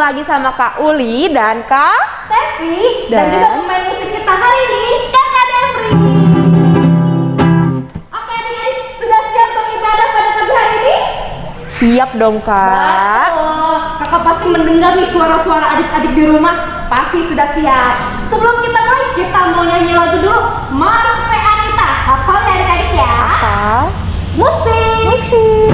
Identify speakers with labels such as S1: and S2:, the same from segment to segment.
S1: lagi sama Kak Uli dan Kak
S2: Stefi dan juga pemain musik kita hari ini, Kakak Devri. Oke adik-adik, sudah siap beribadah pada pagi hari ini?
S1: Siap dong Kak.
S2: Oh, kakak pasti mendengar nih suara-suara adik-adik di rumah. Pasti sudah siap. Sebelum kita mulai, kita mau nyanyi lagu dulu. Mars PA kita. Hafal ya adik-adik ya?
S1: Hafal.
S2: Musik.
S1: Musik.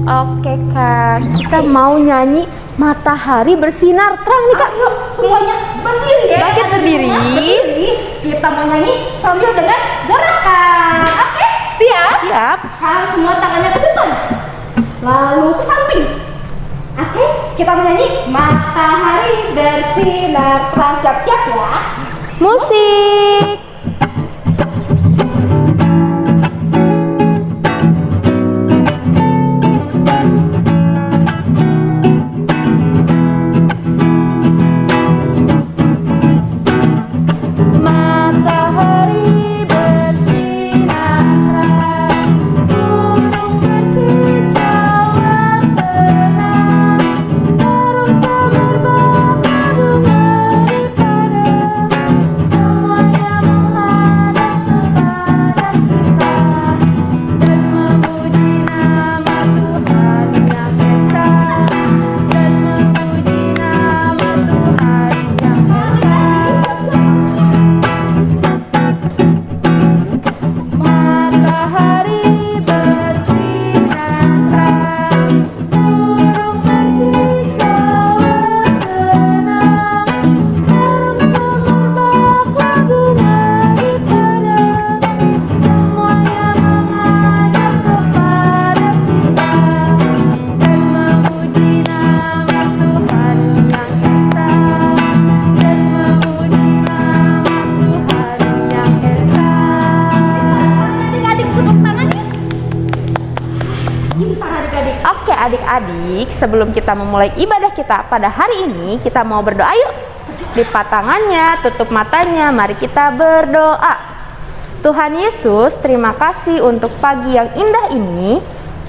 S1: Oke Kak, kita mau nyanyi Matahari Bersinar Terang nih Kak.
S2: Ayo semuanya berdiri ya.
S1: Bangkit berdiri.
S2: Berdiri. Kita mau nyanyi sambil dengan gerakan. Oke, siap?
S1: Siap.
S2: Sekarang semua tangannya ke depan. Lalu ke samping. Oke, kita menyanyi Matahari Bersinar Terang. Siap-siap ya.
S1: Musik. Oke adik-adik, sebelum kita memulai ibadah kita pada hari ini, kita mau berdoa yuk. Lipat tangannya, tutup matanya, mari kita berdoa. Tuhan Yesus, terima kasih untuk pagi yang indah ini.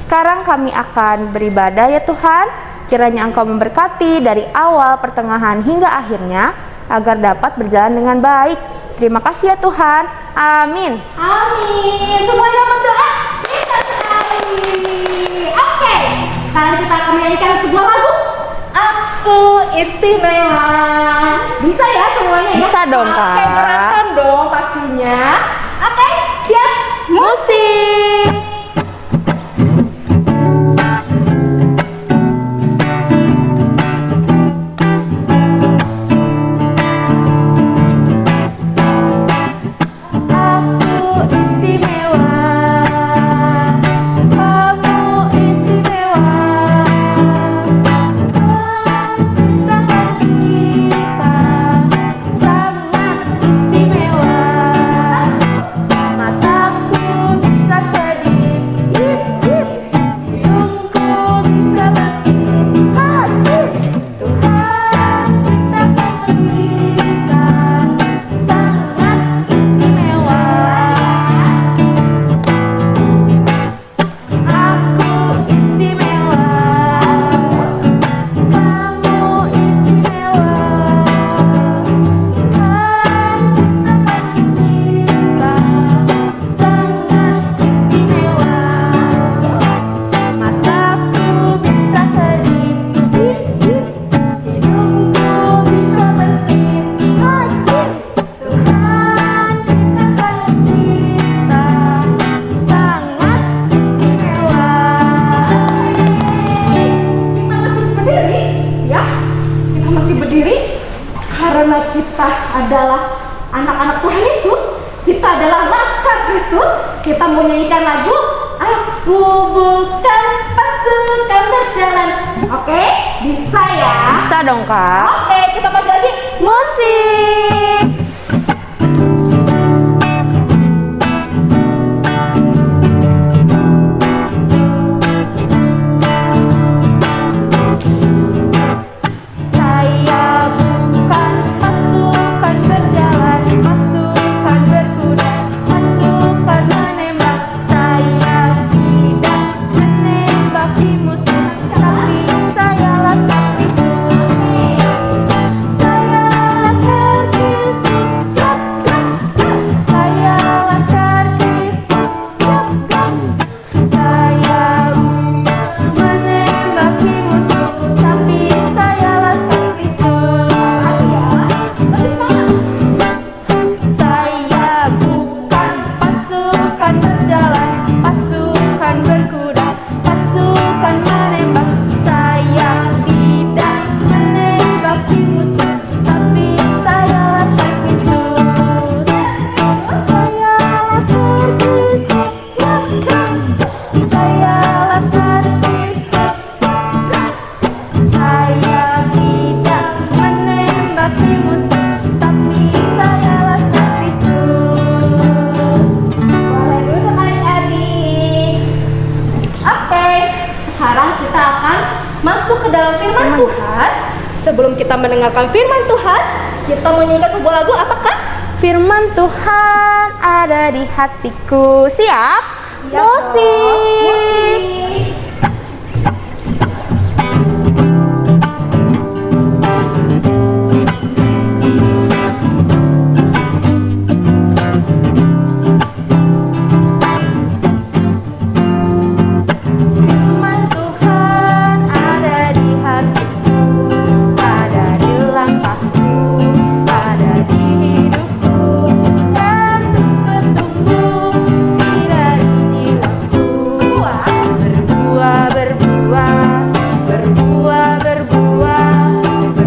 S1: Sekarang kami akan beribadah ya Tuhan. Kiranya Engkau memberkati dari awal, pertengahan hingga akhirnya, agar dapat berjalan dengan baik. Terima kasih ya Tuhan. Amin.
S2: Amin. Semuanya berdoa. Bisa sekali. Oke, sekarang kita akan menyanyikan sebuah lagu. Aku istimewa. Bisa ya semuanya ya?
S1: Bisa dong, Kak.
S2: Oke, gerakan dong pastinya. Oke, siap. Musik. adalah anak-anak Tuhan Yesus, kita adalah laskar Kristus, kita mau nyanyikan lagu Aku Bukan Pasukan Berjalan. Oke, bisa ya?
S1: Bisa dong, Kak.
S2: Oke, kita panggil lagi musik.
S1: Saya bukan pasukan berjalan, pasukan berkuda, pasukan menembak. Saya tidak menembaki musuh, tapi saya laskar Kristus. Saya laskar Kristus, saya laskar Kristus. Saya menembaki musuh, tapi saya laskar Kristus. Saya bukan pasukan berjalan, pasukan berkuda, pasukan menembak. Saya tidak menembaki musuh, tapi saya laskar Kristus. Saya laskar Kristus, saya laskar Kristus. Saya tidak menembaki musuh, tapi saya laskar Kristus.
S2: Boleh dulu adik-adik. Oke, sekarang kita akan masuk ke dalam firman Tuhan. Sebelum kita mendengarkan firman Tuhan, kita menyanyikan sebuah lagu. Apakah?
S1: Firman Tuhan ada di hatiku. Siap? Musik.
S2: Musik.
S1: Firman Tuhan ada di hatiku, ada di langkahku, ada di hidupku, dan terus bertumbuh sirari jiwaku. Berbuah, berbuah, berbuah, berbuah,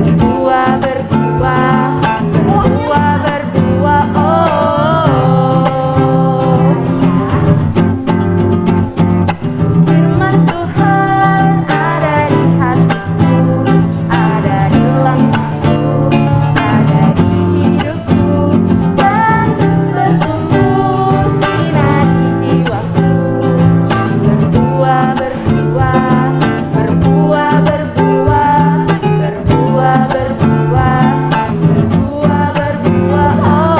S1: berbuah, berbuah, berbuah, berbuah, oh. Firman Tuhan ada di hatiku, ada di langkahku, ada di hidupku, dan terus bertumbuh sinari jiwaku. Berbuah, berbuah, berbuah, berbuah, berbuah, berbuah, berbuah, berbuah, oh.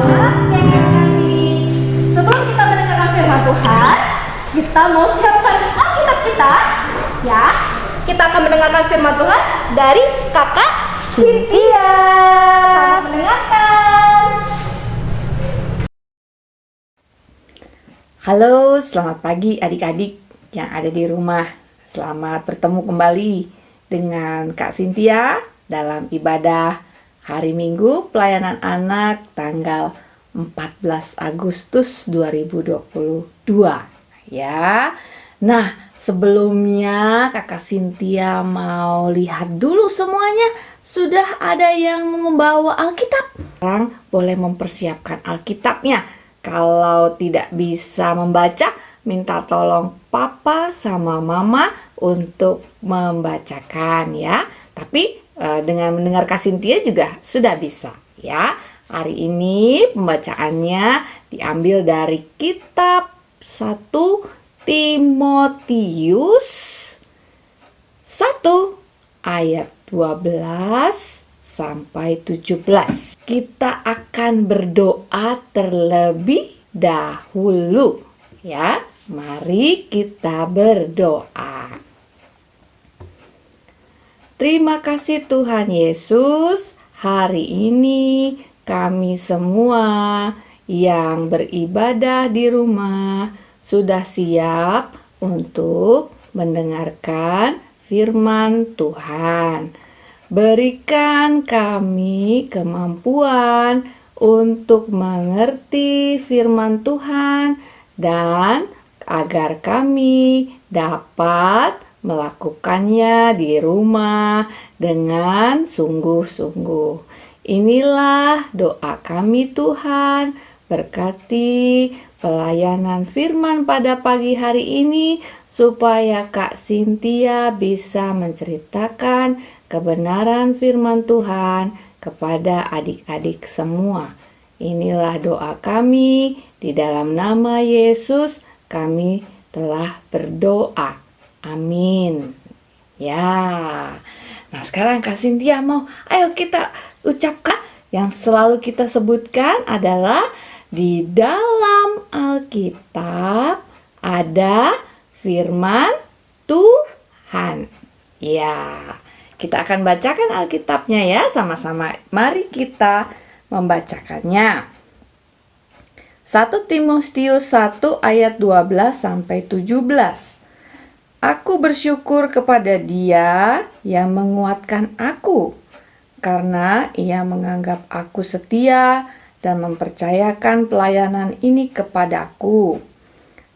S2: Oke, adik. Sebelum kita mendengarkan firman Tuhan, kita mau siapkan Alkitab kita, ya. Kita akan mendengarkan firman Tuhan dari Kakak Cynthia. Selamat mendengarkan.
S3: Halo, selamat pagi adik-adik yang ada di rumah. Selamat bertemu kembali dengan Kak Cynthia dalam ibadah hari Minggu pelayanan anak tanggal 14 Agustus 2022 ya. Nah, sebelumnya Kakak Cynthia mau lihat dulu semuanya sudah ada yang membawa Alkitab. Sekarang boleh mempersiapkan Alkitabnya. Kalau tidak bisa membaca, minta tolong papa sama mama untuk membacakan ya. Tapi dengan mendengar Kak Cynthia juga sudah bisa ya. Hari ini pembacaannya diambil dari kitab 1 Timotius 1 ayat 12 sampai 17. Kita akan berdoa terlebih dahulu ya. Mari kita berdoa. Terima kasih Tuhan Yesus, hari ini kami semua yang beribadah di rumah sudah siap untuk mendengarkan firman Tuhan. Berikan kami kemampuan untuk mengerti firman Tuhan dan agar kami dapat melakukannya di rumah dengan sungguh-sungguh. Inilah doa kami Tuhan, berkati pelayanan firman pada pagi hari ini supaya Kak Cynthia bisa menceritakan kebenaran firman Tuhan kepada adik-adik semua. Inilah doa kami, di dalam nama Yesus kami telah berdoa. Amin. Ya. Nah, sekarang Kak Cynthia ayo kita ucapkan yang selalu kita sebutkan adalah di dalam Alkitab ada firman Tuhan. Ya. Kita akan bacakan Alkitabnya ya sama-sama. Mari kita membacakannya. 1 Timotius 1 ayat 12 sampai 17. Aku bersyukur kepada Dia yang menguatkan aku, karena Ia menganggap aku setia dan mempercayakan pelayanan ini kepadaku.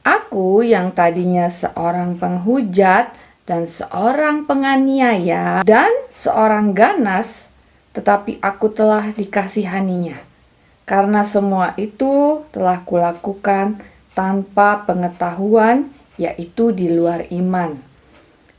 S3: Aku yang tadinya seorang penghujat dan seorang penganiaya dan seorang ganas, tetapi aku telah dikasihaninya. Karena semua itu telah kulakukan tanpa pengetahuan, yaitu di luar iman.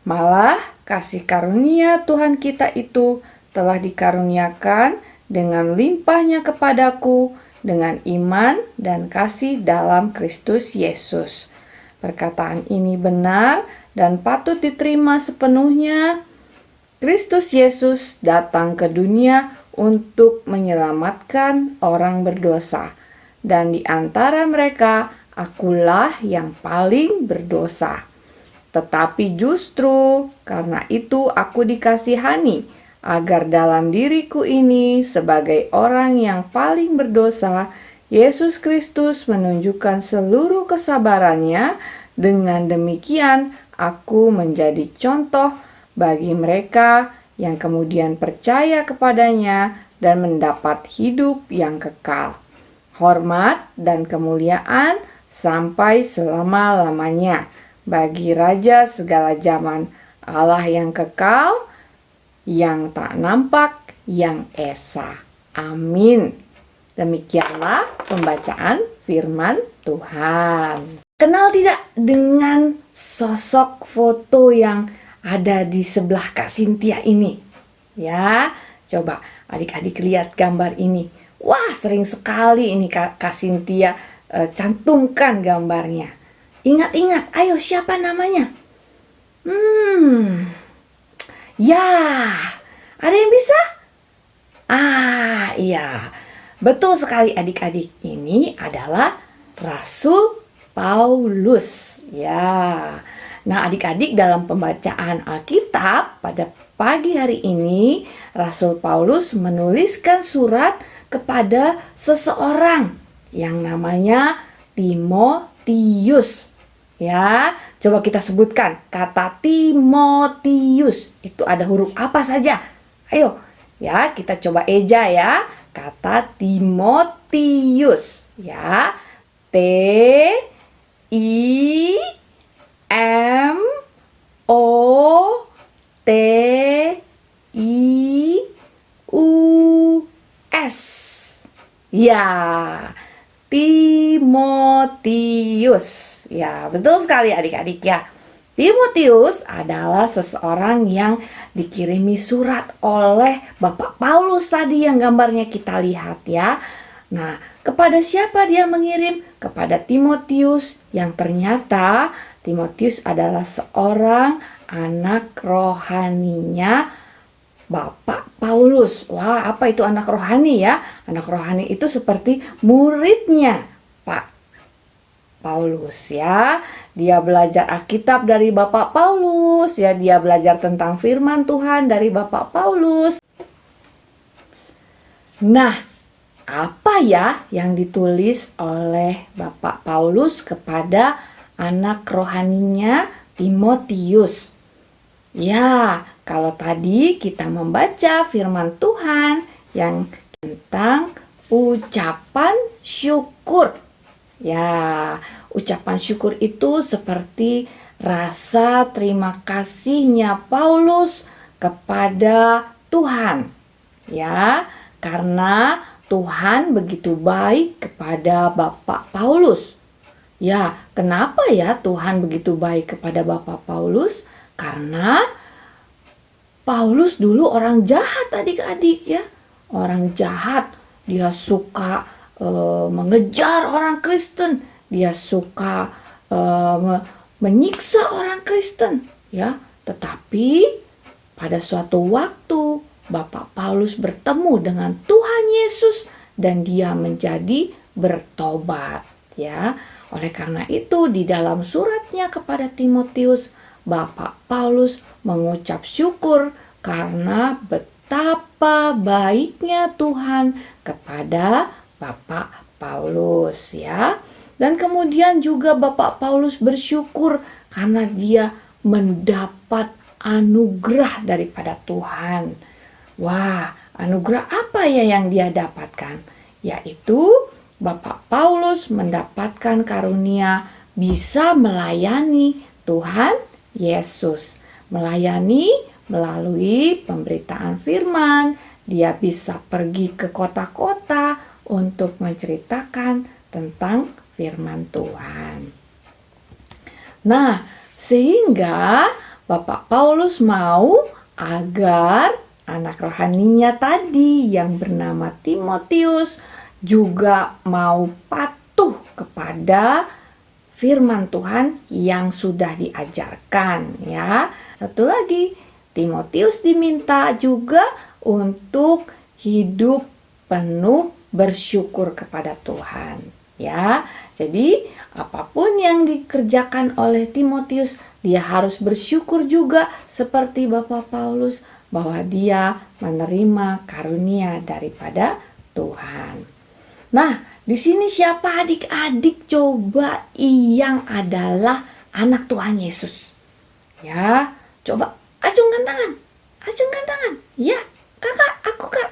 S3: Malah kasih karunia Tuhan kita itu telah dikaruniakan dengan limpahnya kepadaku dengan iman dan kasih dalam Kristus Yesus. Perkataan ini benar dan patut diterima sepenuhnya. Kristus Yesus datang ke dunia untuk menyelamatkan orang berdosa, dan di antara mereka akulah yang paling berdosa. Tetapi justru karena itu aku dikasihani, agar dalam diriku ini sebagai orang yang paling berdosa, Yesus Kristus menunjukkan seluruh kesabarannya. Dengan demikian aku menjadi contoh bagi mereka yang kemudian percaya kepadanya dan mendapat hidup yang kekal, hormat dan kemuliaan sampai selama-lamanya bagi Raja segala zaman, Allah yang kekal, yang tak nampak, yang esa. Amin. Demikianlah pembacaan firman Tuhan. Kenal tidak dengan sosok foto yang ada di sebelah Kak Cynthia ini? Ya, coba adik-adik lihat gambar ini. Wah, sering sekali ini Kak Cynthia cantumkan gambarnya. Ingat-ingat, ayo siapa namanya? Ya, ada yang bisa? Iya, betul sekali adik-adik. Ini adalah Rasul Paulus. Ya, nah adik-adik dalam pembacaan Alkitab pada pagi hari ini, Rasul Paulus menuliskan surat kepada seseorang yang namanya Timotius. Ya, coba kita sebutkan kata Timotius. Itu ada huruf apa saja? Ayo, ya kita coba eja ya. Kata Timotius. Ya, T I M O T I U S. Ya, Timotius. Ya, betul sekali adik-adik ya. Timotius adalah seseorang yang dikirimi surat oleh Bapak Paulus tadi yang gambarnya kita lihat ya. Nah, kepada siapa dia mengirim? Kepada Timotius, yang ternyata Timotius adalah seorang anak rohaninya Bapak Paulus. Wah, apa itu anak rohani ya? Anak rohani itu seperti muridnya Pak Paulus ya. Dia belajar Alkitab dari Bapak Paulus ya. Dia belajar tentang firman Tuhan dari Bapak Paulus. Nah, apa ya yang ditulis oleh Bapak Paulus kepada anak rohaninya Timotius? Ya, kalau tadi kita membaca firman Tuhan yang tentang ucapan syukur. Ya, ucapan syukur itu seperti rasa terima kasihnya Paulus kepada Tuhan. Ya, karena Tuhan begitu baik kepada Bapak Paulus. Ya, kenapa ya Tuhan begitu baik kepada Bapak Paulus? Karena Paulus dulu orang jahat adik-adik ya. Orang jahat, dia suka mengejar orang Kristen. Dia suka menyiksa orang Kristen ya. Tetapi pada suatu waktu Bapak Paulus bertemu dengan Tuhan Yesus dan dia menjadi bertobat ya. Oleh karena itu di dalam suratnya kepada Timotius, Bapak Paulus mengucap syukur karena betapa baiknya Tuhan kepada Bapak Paulus ya. Dan kemudian juga Bapak Paulus bersyukur karena dia mendapat anugerah daripada Tuhan. Wah, anugerah apa ya yang dia dapatkan? Yaitu Bapak Paulus mendapatkan karunia bisa melayani Tuhan Yesus. Melayani melalui pemberitaan firman. Dia bisa pergi ke kota-kota untuk menceritakan tentang firman Tuhan. Nah, sehingga Bapak Paulus mau agar anak rohaninya tadi yang bernama Timotius juga mau patuh kepada firman Tuhan yang sudah diajarkan ya. Satu lagi, Timotius diminta juga untuk hidup penuh bersyukur kepada Tuhan ya. Jadi apapun yang dikerjakan oleh Timotius, dia harus bersyukur juga seperti Bapak Paulus bahwa dia menerima karunia daripada Tuhan. Nah, di sini siapa adik-adik coba yang adalah anak Tuhan Yesus? Ya, coba acungkan tangan. Acungkan tangan. Ya, kakak, aku kak.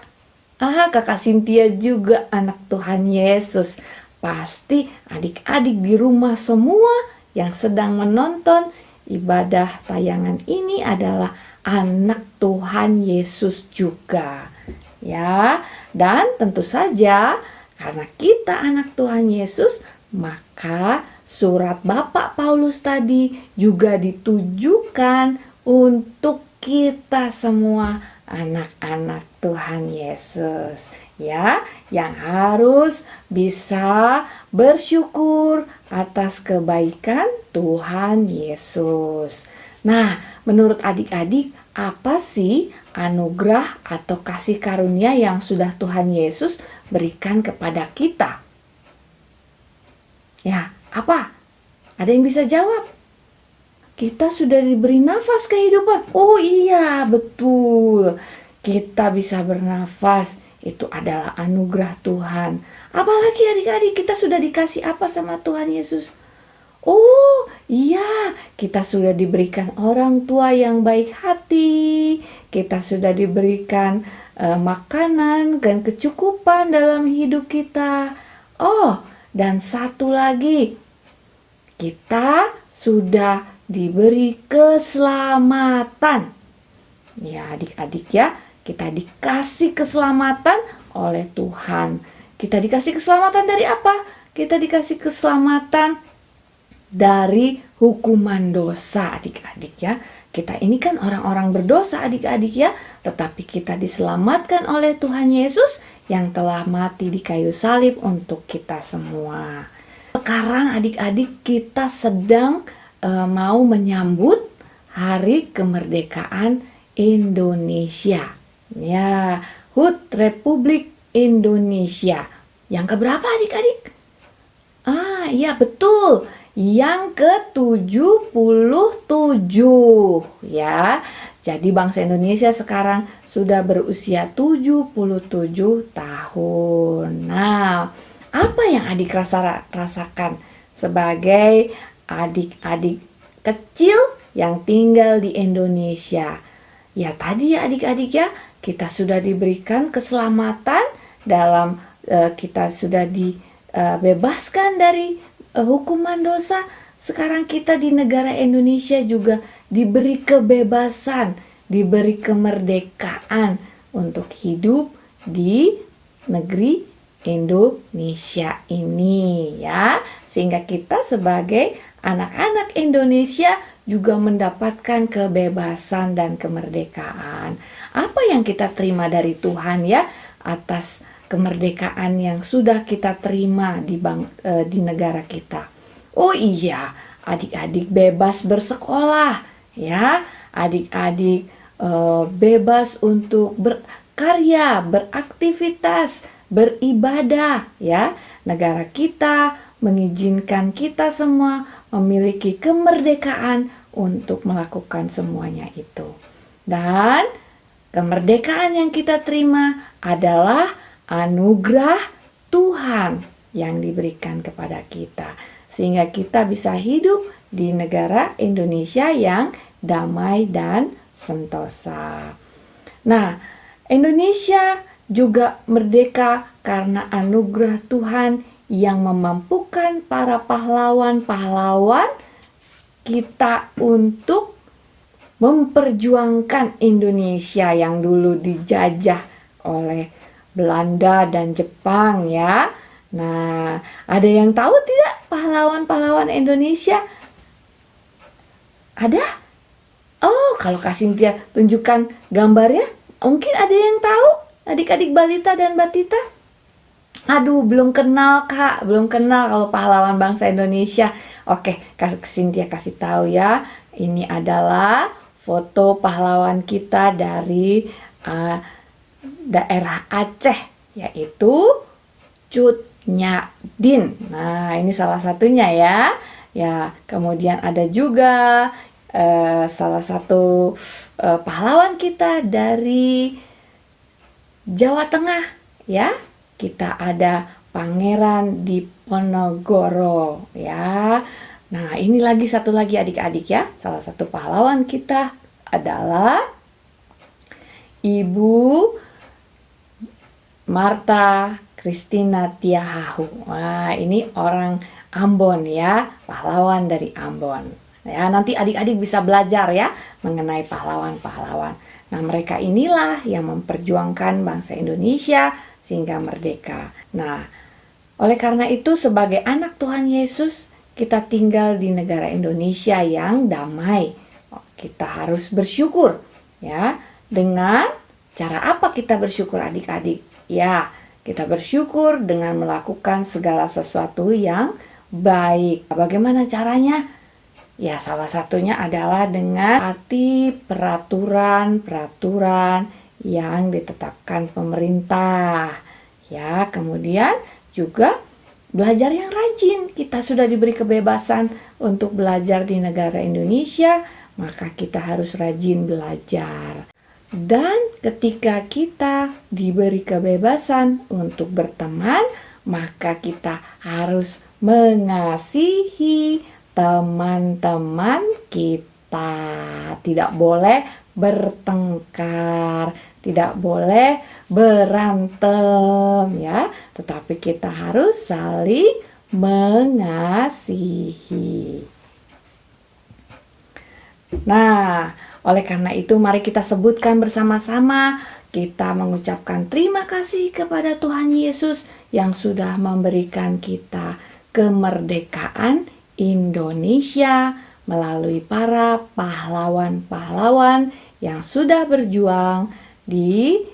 S3: Kakak Cynthia juga anak Tuhan Yesus. Pasti adik-adik di rumah semua yang sedang menonton ibadah tayangan ini adalah anak Tuhan Yesus juga. Ya, dan tentu saja karena kita anak Tuhan Yesus, maka surat Bapak Paulus tadi juga ditujukan untuk kita semua anak-anak Tuhan Yesus. Ya, yang harus bisa bersyukur atas kebaikan Tuhan Yesus. Nah, menurut adik-adik, apa sih anugerah atau kasih karunia yang sudah Tuhan Yesus berikan kepada kita? Ya, apa? Ada yang bisa jawab? Kita sudah diberi nafas kehidupan. Oh iya, betul. Kita bisa bernafas. Itu adalah anugerah Tuhan. Apalagi adik-adik, kita sudah dikasih apa sama Tuhan Yesus? Oh iya, kita sudah diberikan orang tua yang baik hati. Kita sudah diberikan makanan dan kecukupan dalam hidup kita. Oh, dan satu lagi, kita sudah diberi keselamatan. Ya adik-adik ya, kita dikasih keselamatan oleh Tuhan. Kita dikasih keselamatan dari apa? Kita dikasih keselamatan dari hukuman dosa adik-adik ya. Kita ini kan orang-orang berdosa adik-adik ya, tetapi kita diselamatkan oleh Tuhan Yesus yang telah mati di kayu salib untuk kita semua. Sekarang adik-adik kita sedang mau menyambut Hari Kemerdekaan Indonesia. Ya, HUT Republik Indonesia. Yang keberapa adik-adik? Iya betul. Yang ke-77 ya. Jadi bangsa Indonesia sekarang sudah berusia 77 tahun. Nah, apa yang adik rasakan sebagai adik-adik kecil yang tinggal di Indonesia? Ya tadi ya adik-adik ya, kita sudah diberikan keselamatan dalam kita sudah dibebaskan dari hukuman dosa. sekarang kita di negara Indonesia juga diberi kebebasan, diberi kemerdekaan untuk hidup di negeri Indonesia ini ya. Sehingga kita sebagai anak-anak Indonesia juga mendapatkan kebebasan dan kemerdekaan. Apa yang kita terima dari Tuhan ya atas kemerdekaan yang sudah kita terima di negara kita? Oh iya, adik-adik bebas bersekolah ya, adik-adik bebas untuk berkarya, beraktivitas, beribadah ya. Negara kita mengizinkan kita semua memiliki kemerdekaan untuk melakukan semuanya itu. Dan kemerdekaan yang kita terima adalah anugerah Tuhan yang diberikan kepada kita, sehingga kita bisa hidup di negara Indonesia yang damai dan sentosa. Nah, Indonesia juga merdeka karena anugerah Tuhan yang memampukan para pahlawan-pahlawan kita untuk memperjuangkan Indonesia yang dulu dijajah oleh Belanda dan Jepang ya. Nah, ada yang tahu tidak pahlawan-pahlawan Indonesia? Ada? Oh, kalau Kak Cynthia tunjukkan gambarnya, mungkin ada yang tahu? Adik-adik balita dan batita? Aduh, belum kenal Kak, belum kenal kalau pahlawan bangsa Indonesia. Oke, Kak Cynthia kasih tahu ya. Ini adalah foto pahlawan kita dari daerah Aceh, yaitu Cut Nyak-Din. Nah, ini salah satunya ya. Ya, kemudian ada juga salah satu pahlawan kita dari Jawa Tengah ya. Kita ada Pangeran Diponegoro ya. Nah, ini satu lagi adik-adik ya. Salah satu pahlawan kita adalah Ibu Martha Christina Tiahahu. Wah, ini orang Ambon ya, pahlawan dari Ambon. Ya, nanti adik-adik bisa belajar ya mengenai pahlawan-pahlawan. Nah, mereka inilah yang memperjuangkan bangsa Indonesia sehingga merdeka. Nah, oleh karena itu sebagai anak Tuhan Yesus, kita tinggal di negara Indonesia yang damai. Kita harus bersyukur ya. Dengan cara apa kita bersyukur adik-adik? Ya, kita bersyukur dengan melakukan segala sesuatu yang baik. Bagaimana caranya? Ya, salah satunya adalah dengan taati peraturan-peraturan yang ditetapkan pemerintah. Ya, kemudian juga belajar yang rajin. Kita sudah diberi kebebasan untuk belajar di negara Indonesia, maka kita harus rajin belajar. Dan ketika kita diberi kebebasan untuk berteman, maka kita harus mengasihi teman-teman kita. Tidak boleh bertengkar, tidak boleh berantem ya, tetapi kita harus saling mengasihi. Nah, oleh karena itu mari kita sebutkan bersama-sama, kita mengucapkan terima kasih kepada Tuhan Yesus yang sudah memberikan kita kemerdekaan Indonesia melalui para pahlawan-pahlawan yang sudah berjuang di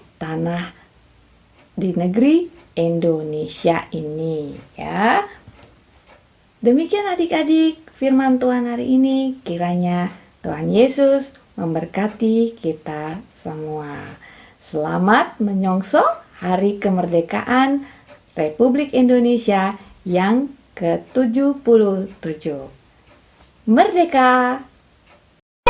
S3: negeri Indonesia ini ya. Demikian adik-adik firman Tuhan hari ini, kiranya Tuhan Yesus memberkati kita semua. Selamat menyongsong Hari Kemerdekaan Republik Indonesia yang ke-77. Merdeka!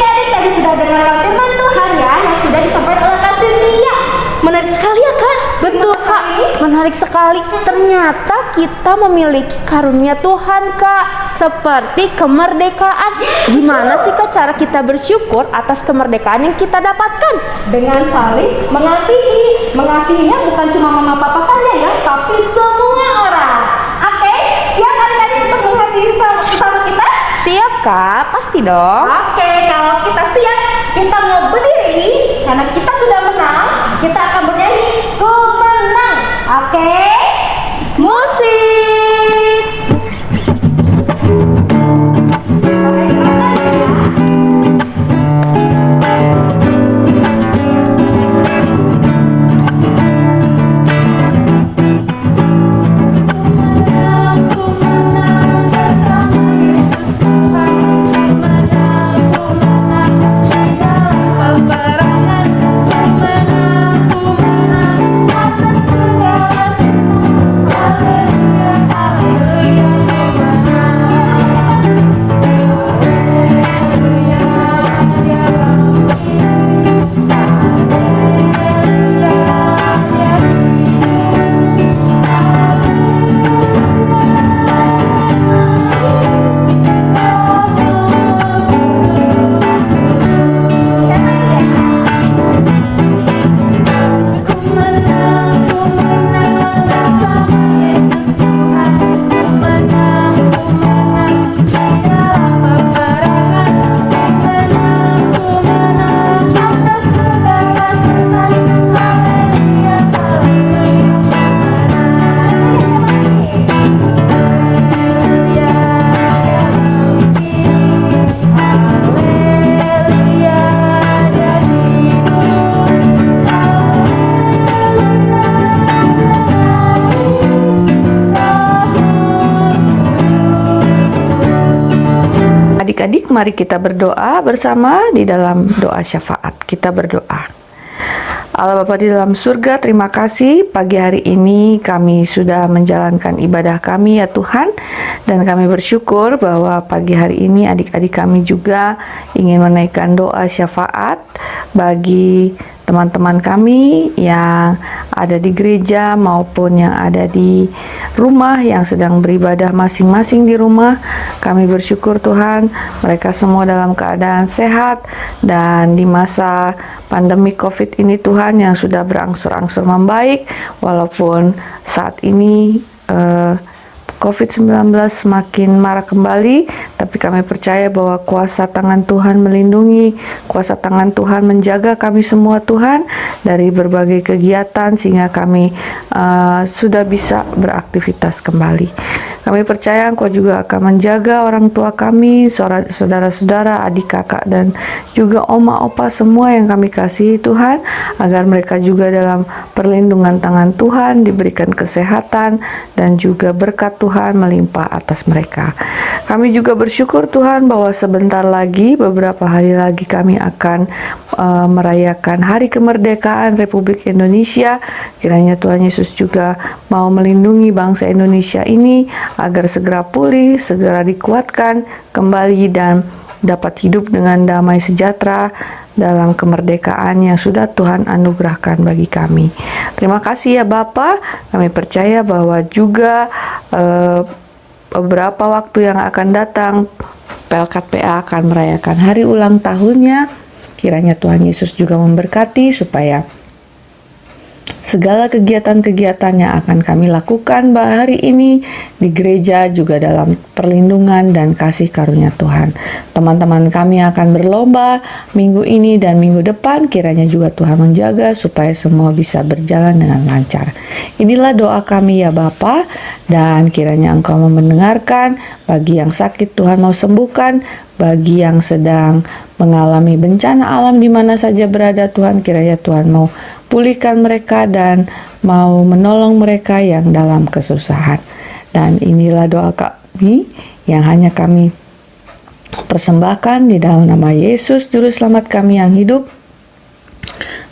S2: Adik tadi sudah dengar firman Tuhan ya yang sudah disampaikan oleh Kak Cynthia. Menarik sekali ya Kak.
S1: Betul Kak, menarik sekali. Ternyata kita memiliki karunia Tuhan Kak, seperti kemerdekaan. Gimana sih Kak cara kita bersyukur atas kemerdekaan yang kita dapatkan?
S2: Dengan saling mengasihi. Mengasihinya bukan cuma mama papa saja ya, tapi semua orang. Oke, siap adik-adik untuk mengasihi sesama kita?
S1: Siap Kak? Pasti dong.
S2: Oke, kalau kita siap, kita mau berdiri karena kita sudah menang. Kita akan bernyanyi "Ku menang". Oke, musik.
S3: Adik-adik, mari kita berdoa bersama di dalam doa syafaat. Kita berdoa. Allah Bapa di dalam surga, terima kasih pagi hari ini kami sudah menjalankan ibadah kami ya Tuhan. Dan kami bersyukur bahwa pagi hari ini adik-adik kami juga ingin menaikkan doa syafaat bagi teman-teman kami yang ada di gereja maupun yang ada di rumah yang sedang beribadah masing-masing di rumah. Kami bersyukur Tuhan mereka semua dalam keadaan sehat, dan di masa pandemi COVID ini Tuhan yang sudah berangsur-angsur membaik, walaupun saat ini COVID-19 semakin marak kembali, tapi kami percaya bahwa kuasa tangan Tuhan melindungi, kuasa tangan Tuhan menjaga kami semua Tuhan dari berbagai kegiatan sehingga kami sudah bisa beraktivitas kembali. Kami percaya Engkau juga akan menjaga orang tua kami, saudara-saudara, adik kakak, dan juga oma opa semua yang kami kasihi Tuhan, agar mereka juga dalam perlindungan tangan Tuhan diberikan kesehatan dan juga berkat Tuhan melimpah atas mereka. Kami juga bersyukur Tuhan bahwa sebentar lagi, beberapa hari lagi kami akan merayakan Hari Kemerdekaan Republik Indonesia. Kiranya Tuhan Yesus juga mau melindungi bangsa Indonesia ini agar segera pulih, segera dikuatkan kembali dan dapat hidup dengan damai sejahtera dalam kemerdekaan yang sudah Tuhan anugerahkan bagi kami. Terima kasih ya Bapa. Kami percaya bahwa juga beberapa waktu yang akan datang Pelkat PA akan merayakan hari ulang tahunnya. Kiranya Tuhan Yesus juga memberkati supaya segala kegiatan-kegiatan yang akan kami lakukan hari ini di gereja juga dalam perlindungan dan kasih karunia Tuhan. Teman-teman kami akan berlomba minggu ini dan minggu depan, kiranya juga Tuhan menjaga supaya semua bisa berjalan dengan lancar. Inilah doa kami ya Bapa, dan kiranya Engkau mau mendengarkan. Bagi yang sakit Tuhan mau sembuhkan, bagi yang sedang mengalami bencana alam di mana saja berada Tuhan, kiranya Tuhan mau pulihkan mereka dan mau menolong mereka yang dalam kesusahan. Dan inilah doa kami yang hanya kami persembahkan di dalam nama Yesus Juru Selamat kami yang hidup,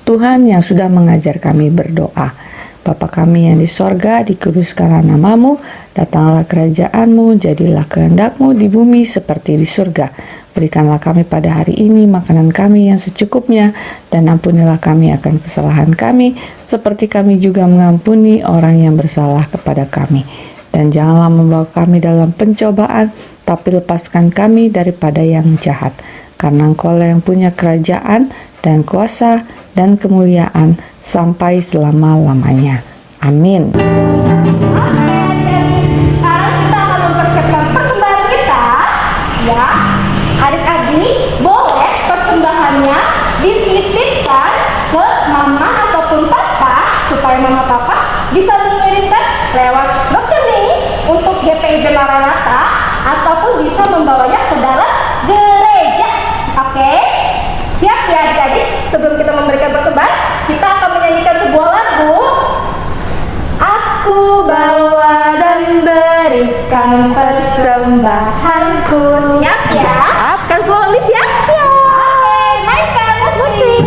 S3: Tuhan yang sudah mengajar kami berdoa. Bapa kami yang di sorga, dikuduskanlah namamu, datanglah kerajaanmu, jadilah kehendakmu di bumi seperti di surga. Berikanlah kami pada hari ini makanan kami yang secukupnya, dan ampunilah kami akan kesalahan kami, seperti kami juga mengampuni orang yang bersalah kepada kami. Dan janganlah membawa kami dalam pencobaan, tapi lepaskan kami daripada yang jahat. Karena Engkau-lah yang punya kerajaan dan kuasa dan kemuliaan sampai selama-lamanya. Amin.
S2: Sekarang kita akan mempersiapkan persembahan kita, ya. bisa mengirimkan lewat dokter nih untuk GPIB Maranatha ataupun bisa membawanya ke dalam gereja. Oke? Siap ya adik-adik? Sebelum kita memberikan persembahan, kita akan menyanyikan sebuah lagu. Aku bawa dan berikan persembahanku. Siap ya?
S1: Kan gua siap.
S2: Oke, mainkan musik.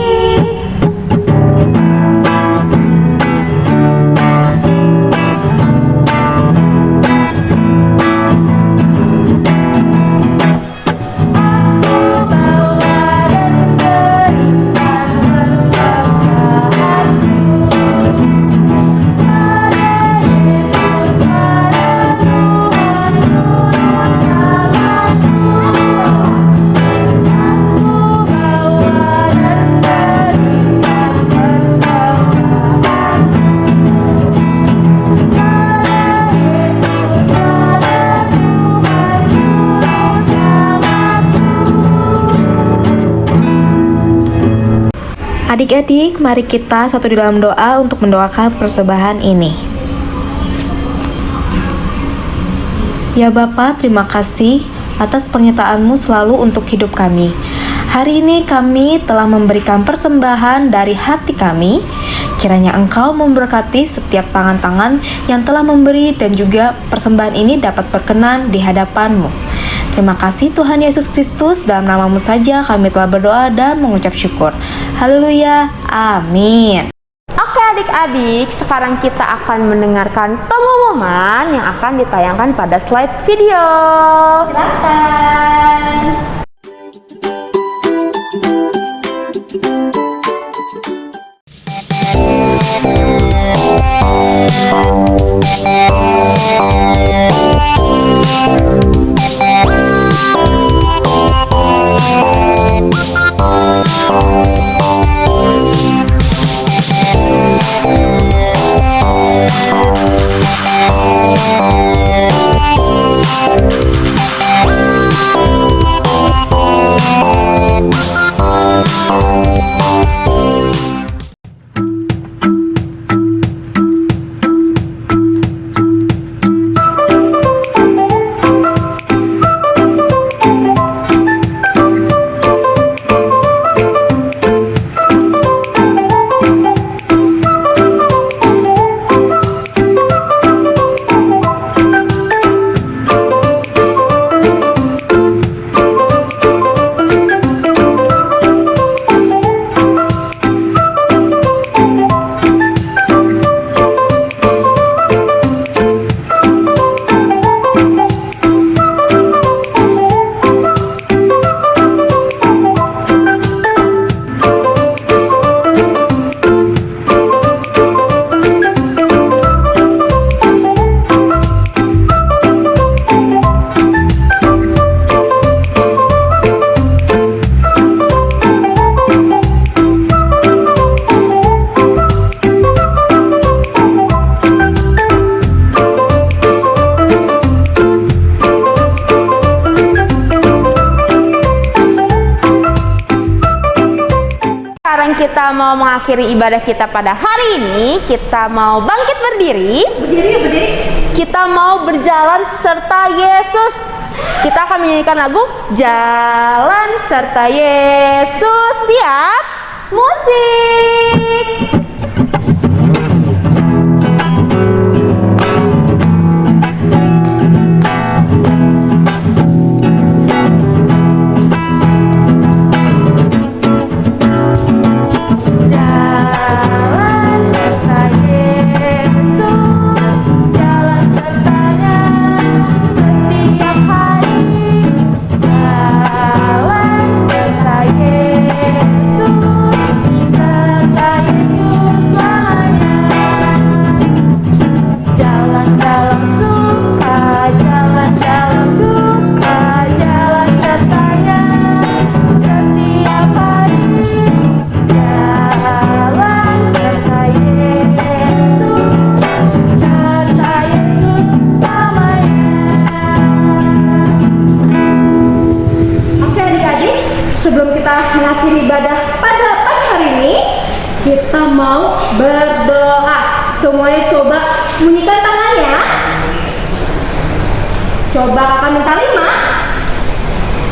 S4: Adik-adik, mari kita satu di dalam doa untuk mendoakan persembahan ini. Ya Bapa, terima kasih atas pernyataan-Mu selalu untuk hidup kami. Hari ini kami telah memberikan persembahan dari hati kami. Kiranya Engkau memberkati setiap tangan-tangan yang telah memberi dan juga persembahan ini dapat berkenan di hadapan-Mu. Terima kasih Tuhan Yesus Kristus, dalam nama-Mu saja kami telah berdoa dan mengucap syukur. Haleluya, amin.
S1: Oke adik-adik, sekarang kita akan mendengarkan pengumuman yang akan ditayangkan pada slide video.
S2: Silakan.
S1: Kita mau mengakhiri ibadah kita pada hari ini. Kita mau bangkit berdiri.
S2: Berdiri.
S1: Kita mau berjalan serta Yesus. Kita akan menyanyikan lagu Jalan Serta Yesus. Siap? Musik.
S2: Yesus, serta Yesus. bunyikan tangannya. Coba kakak minta 5.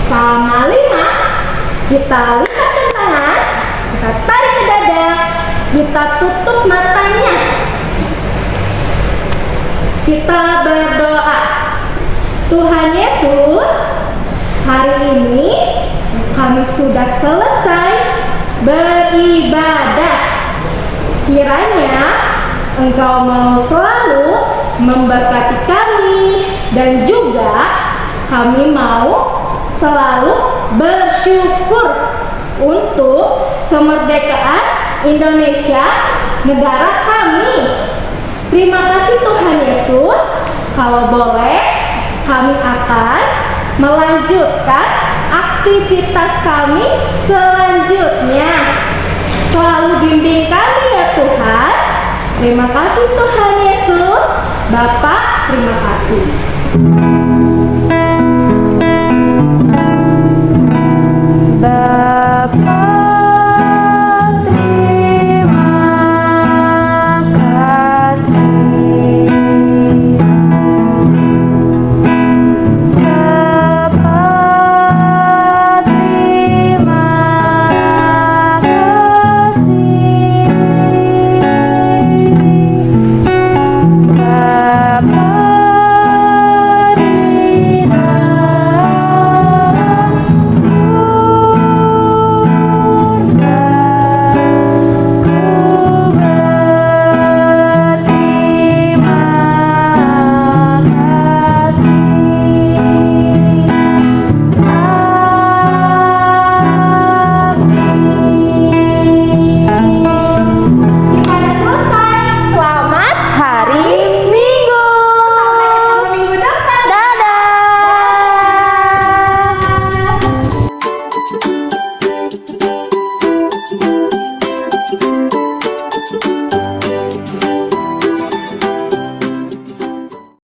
S2: Sama 5. Kita lipatkan tangan, kita tarik ke dada, kita tutup matanya. Kita berdoa. Tuhan Yesus, hari ini kami sudah selesai beribadah. Kiranya Engkau mau selalu memberkati kami dan juga kami mau selalu bersyukur untuk kemerdekaan Indonesia, negara kami. Terima kasih Tuhan Yesus. Kalau boleh, kami akan melanjutkan aktivitas kami selanjutnya. Selalu bimbing kami ya Tuhan. Terima kasih Tuhan Yesus. Bapak, terima kasih.